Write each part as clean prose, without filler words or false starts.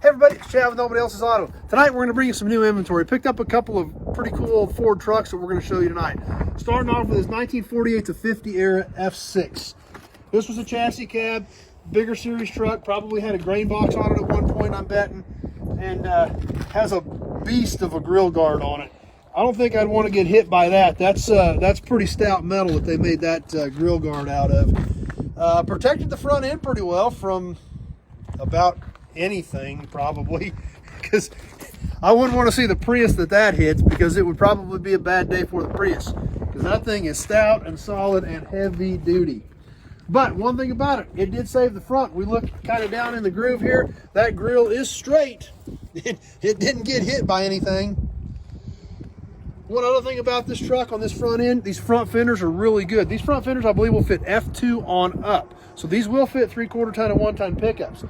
Hey everybody, it's Chad with Nobody Else's Auto. Tonight we're going to bring you some new inventory. Picked up a couple of pretty cool old Ford trucks that we're going to show you tonight. Starting off with this 1948 to 50 era F-6. This was a chassis cab, bigger series truck, probably had a grain box on it at one point, I'm betting, and has a beast of a grill guard on it. I don't think I'd want to get hit by that. That's pretty stout metal that they made that grill guard out of. Protected the front end pretty well from about anything, probably, because I wouldn't want to see the Prius that hits, because it would probably be a bad day for the Prius, because that thing is stout and solid and heavy duty. But one thing about it, it did save the front. We look kind of down in the groove here. That grill is straight. It didn't get hit by anything. One other thing about this truck on this front end, these front fenders are really good. These front fenders, I believe, will fit F2 on up. So these will fit 3/4 ton and 1 ton pickups.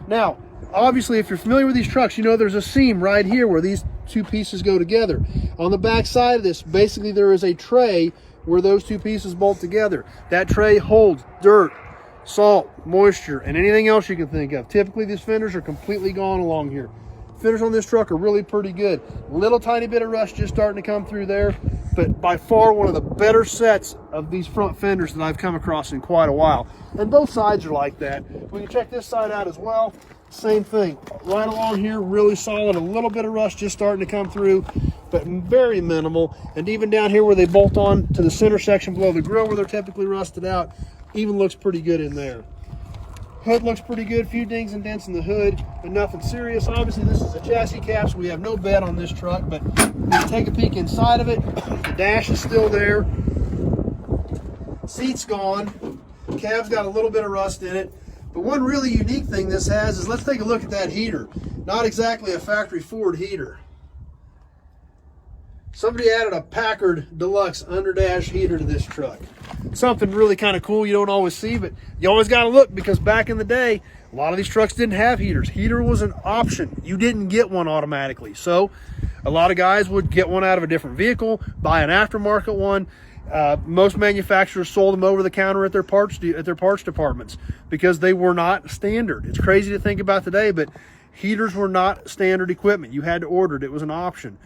Now, obviously, if you're familiar with these trucks, you know there's a seam right here where these two pieces go together. On the back side of this, basically there is a tray where those two pieces bolt together. That tray holds dirt, salt, moisture, and anything else you can think of. Typically, these fenders are completely gone along here. Fenders on this truck are really pretty good. Little tiny bit of rust just starting to come through there, but by far one of the better sets of these front fenders that I've come across in quite a while. And both sides are like that. We can check this side out as well. Same thing, right along here, really solid. A little bit of rust just starting to come through, but very minimal. And even down here where they bolt on to the center section below the grill where they're typically rusted out, even looks pretty good in there. Hood looks pretty good, a few dings and dents in the hood, but nothing serious. Obviously, this is a chassis cab, so we have no bed on this truck, but when you take a peek inside of it, the dash is still there. Seat's gone. Cab's got a little bit of rust in it. But one really unique thing this has is, let's take a look at that heater. Not exactly a factory Ford heater. Somebody added a Packard Deluxe underdash heater to this truck. Something really kind of cool you don't always see, but you always got to look, because back in the day, a lot of these trucks didn't have heaters. Heater was an option. You didn't get one automatically. So a lot of guys would get one out of a different vehicle, buy an aftermarket one. Most manufacturers sold them over the counter at their parts departments, because they were not standard. It's crazy to think about today, but heaters were not standard equipment. You had to order it. It was an option.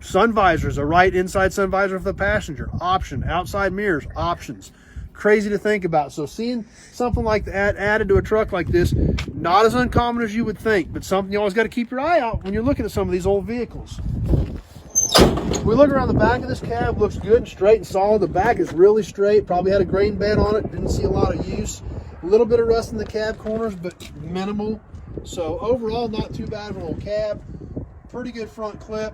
Sun visors, a right inside sun visor for the passenger, option. Outside mirrors, options. Crazy to think about. So seeing something like that added to a truck like this, not as uncommon as you would think, but something you always got to keep your eye out when you're looking at some of these old vehicles. We look around the back of this cab, looks good and straight and solid. The back is really straight, probably had a grain bed on it, didn't see a lot of use. A little bit of rust in the cab corners, but minimal. So overall, not too bad of an old cab. Pretty good front clip,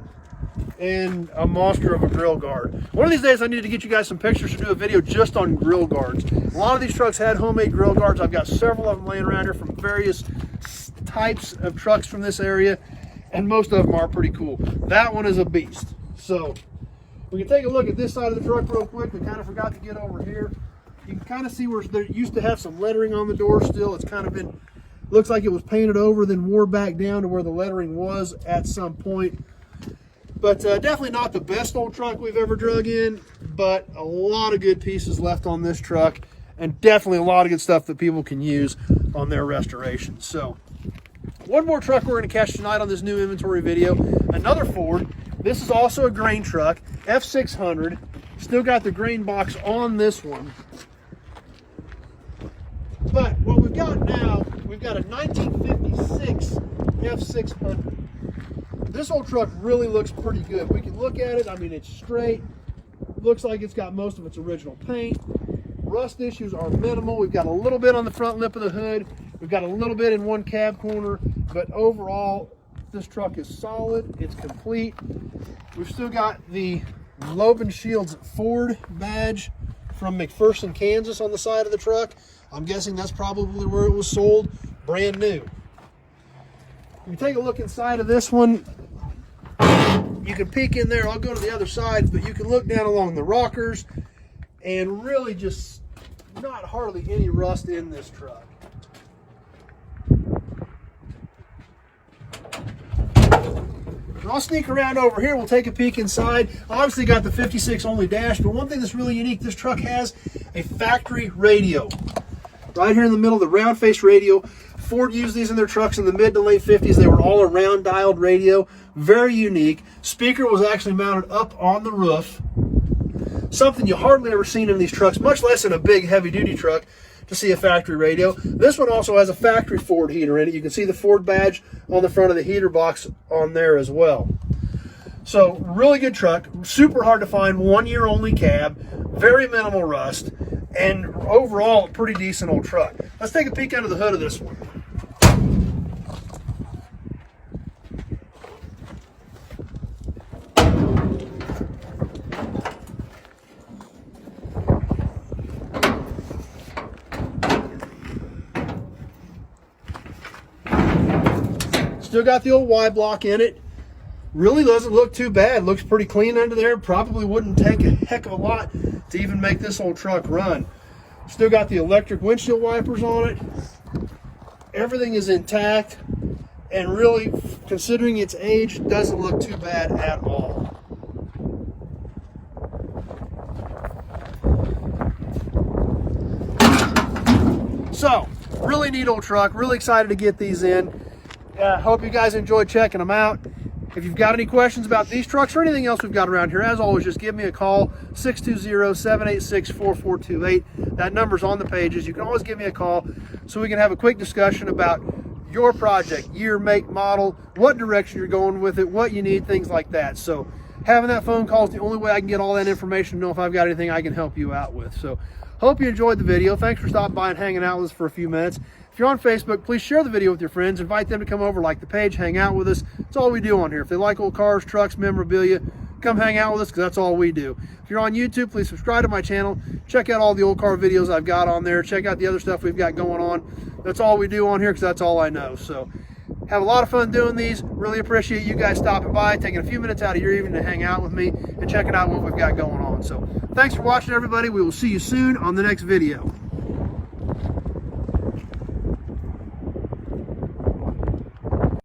and a monster of a grill guard. One of these days I need to get you guys some pictures to do a video just on grill guards. A lot of these trucks had homemade grill guards. I've got several of them laying around here from various types of trucks from this area, and most of them are pretty cool. That one is a beast. So we can take a look at this side of the truck real quick. We kind of forgot to get over here. You can kind of see where there used to have some lettering on the door still. It's kind of been, looks like it was painted over, then wore back down to where the lettering was at some point. But definitely not the best old truck we've ever drug in, but a lot of good pieces left on this truck, and definitely a lot of good stuff that people can use on their restoration. So one more truck we're going to catch tonight on this new inventory video, another Ford. This is also a grain truck, F-600. Still got the grain box on this one. But what we've got now, we've got a 1956 F-600. This old truck really looks pretty good. We can look at it. I mean, it's straight. Looks like it's got most of its original paint. Rust issues are minimal. We've got a little bit on the front lip of the hood. We've got a little bit in one cab corner, but overall, this truck is solid. It's complete. We've still got the Loeb & Shields Ford badge from McPherson, Kansas on the side of the truck. I'm guessing that's probably where it was sold, brand new. If you take a look inside of this one, you can peek in there. I'll go to the other side, but you can look down along the rockers, and really just not hardly any rust in this truck. I'll sneak around over here. We'll take a peek inside. Obviously got the 56 only dash, but one thing that's really unique, this truck has a factory radio. Right here in the middle, the round face radio, Ford used these in their trucks in the mid to late 50s. They were all a round dialed radio, very unique. Speaker was actually mounted up on the roof. Something you hardly ever seen in these trucks, much less in a big heavy duty truck, to see a factory radio. This one also has a factory Ford heater in it. You can see the Ford badge on the front of the heater box on there as well. So really good truck, super hard to find, 1 year only cab, very minimal rust, and overall a pretty decent old truck. Let's take a peek under the hood of this one. Still got the old Y block in it. Really doesn't look too bad. Looks pretty clean under there. Probably wouldn't take a heck of a lot to even make this old truck run. Still got the electric windshield wipers on it. Everything is intact, and really, considering its age, doesn't look too bad at all. So, really neat old truck. Really excited to get these in. Hope you guys enjoyed checking them out. If you've got any questions about these trucks or anything else we've got around here, as always, just give me a call, 620-786-4428. That number's on the pages. You can always give me a call so we can have a quick discussion about your project, year, make, model, what direction you're going with it, what you need, things like that. So having that phone call is the only way I can get all that information to know if I've got anything I can help you out with. So hope you enjoyed the video. Thanks for stopping by and hanging out with us for a few minutes. If you're on Facebook, please share the video with your friends. Invite them to come over, like the page, hang out with us. That's all we do on here. If they like old cars, trucks, memorabilia, come hang out with us, because that's all we do. If you're on YouTube, please subscribe to my channel. Check out all the old car videos I've got on there. Check out the other stuff we've got going on. That's all we do on here, because that's all I know. So have a lot of fun doing these. Really appreciate you guys stopping by, taking a few minutes out of your evening to hang out with me and checking out what we've got going on. So thanks for watching, everybody. We will see you soon on the next video.